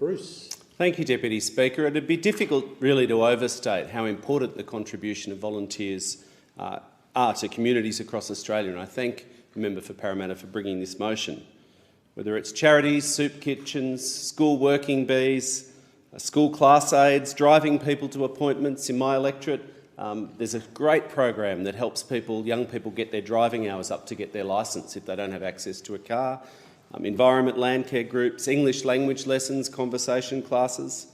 Bruce. Thank you, Deputy Speaker. It would be difficult really to overstate how important the contribution of volunteers are to communities across Australia, and I thank the member for Parramatta for bringing this motion. Whether it's charities, soup kitchens, school working bees, school class aides, driving people to appointments in my electorate, there's a great program that helps young people get their driving hours up to get their licence if they don't have access to a car. Environment land care groups, English language lessons, conversation classes.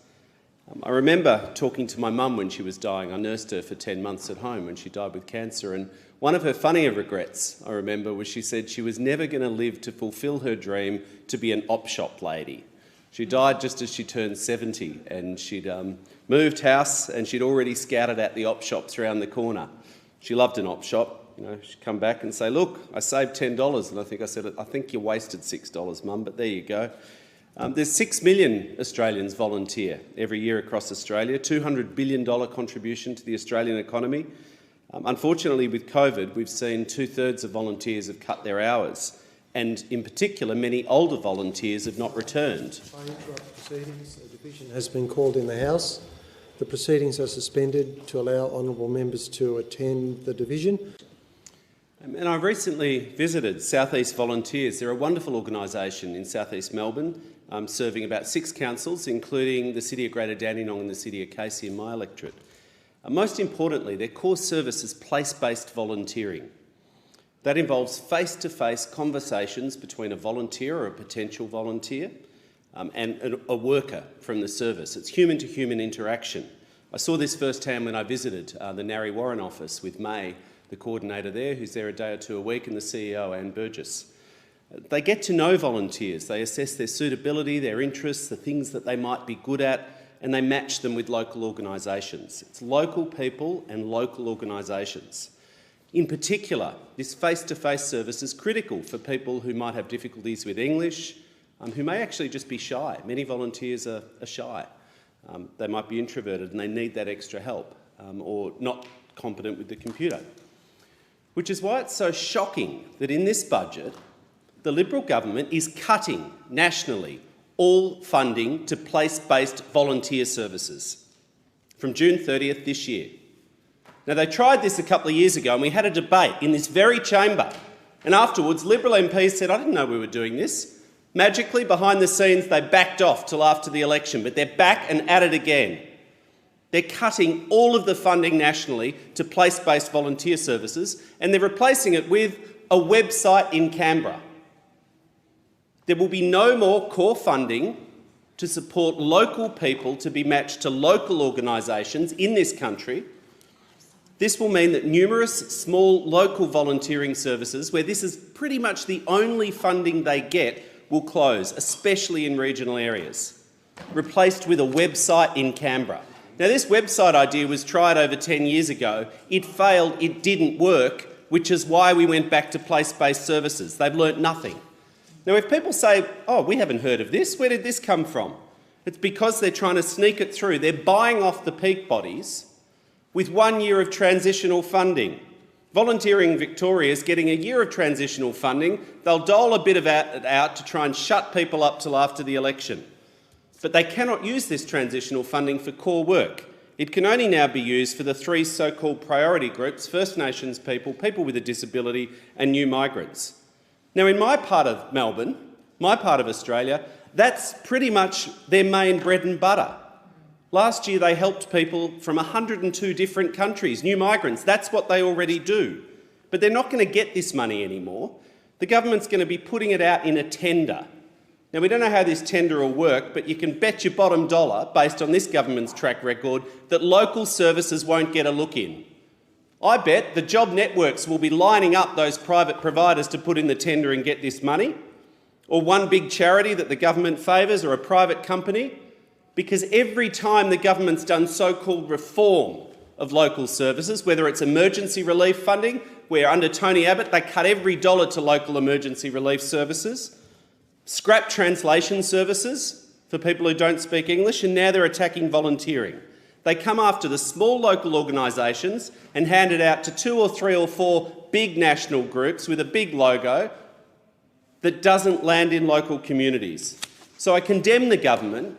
I remember talking to my mum when she was dying. I nursed her for 10 months at home when she died with cancer, and one of her funnier regrets, I remember, was she said she was never going to live to fulfil her dream to be an op shop lady. She died just as she turned 70, and she'd moved house and she'd already scouted out the op shops around the corner. She loved an op shop. She'd come back and say, "Look, I saved $10. And I said, "I think you wasted $6, Mum, but there you go." There's 6 million Australians volunteer every year across Australia, $200 billion contribution to the Australian economy. Unfortunately, with COVID, we've seen 2/3 of volunteers have cut their hours, and in particular, many older volunteers have not returned. I interrupt proceedings. A division has been called in the House. The proceedings are suspended to allow honourable members to attend the division. And I've recently visited South East Volunteers. They're a wonderful organisation in South East Melbourne, serving about 6 councils, including the City of Greater Dandenong and the City of Casey in my electorate. Most importantly, their core service is place-based volunteering. That involves face-to-face conversations between a volunteer or a potential volunteer and a worker from the service. It's human-to-human interaction. I saw this firsthand when I visited the Narre Warren office with May, the coordinator there, who's there a day or two a week, and the CEO, Anne Burgess. They get to know volunteers. They assess their suitability, their interests, the things that they might be good at, and they match them with local organisations. It's local people and local organisations. In particular, this face-to-face service is critical for people who might have difficulties with English, who may actually just be shy. Many volunteers are shy. They might be introverted and they need that extra help, or not competent with the computer. Which is why it's so shocking that in this budget, the Liberal government is cutting nationally all funding to place-based volunteer services from June 30th this year. Now, they tried this a couple of years ago and we had a debate in this very chamber, and afterwards Liberal MPs said, "I didn't know we were doing this." Magically, behind the scenes, they backed off till after the election, but they're back and at it again. They're cutting all of the funding nationally to place-based volunteer services, and they're replacing it with a website in Canberra. There will be no more core funding to support local people to be matched to local organisations in this country. This will mean that numerous small local volunteering services, where this is pretty much the only funding they get, will close, especially in regional areas, replaced with a website in Canberra. Now, this website idea was tried over 10 years ago. It failed, it didn't work, which is why we went back to place-based services. They've learnt nothing. Now, if people say, "Oh, we haven't heard of this, where did this come from?" It's because they're trying to sneak it through. They're buying off the peak bodies with 1 year of transitional funding. Volunteering Victoria is getting a year of transitional funding. They'll dole a bit of it out to try and shut people up till after the election. But they cannot use this transitional funding for core work. It can only now be used for the 3 so-called priority groups: First Nations people, people with a disability and new migrants. Now, in my part of Melbourne, my part of Australia, that's pretty much their main bread and butter. Last year they helped people from 102 different countries, new migrants. That's what they already do. But they're not going to get this money anymore. The government's going to be putting it out in a tender. Now, we don't know how this tender will work, but you can bet your bottom dollar, based on this government's track record, that local services won't get a look in. I bet the job networks will be lining up those private providers to put in the tender and get this money, or one big charity that the government favours, or a private company, because every time the government's done so-called reform of local services, whether it's emergency relief funding, where under Tony Abbott they cut every dollar to local emergency relief services, scrap translation services for people who don't speak English, and now they're attacking volunteering. They come after the small local organisations and hand it out to 2 or 3 or 4 big national groups with a big logo that doesn't land in local communities. So I condemn the government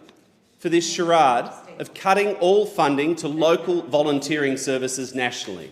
for this charade of cutting all funding to local volunteering services nationally.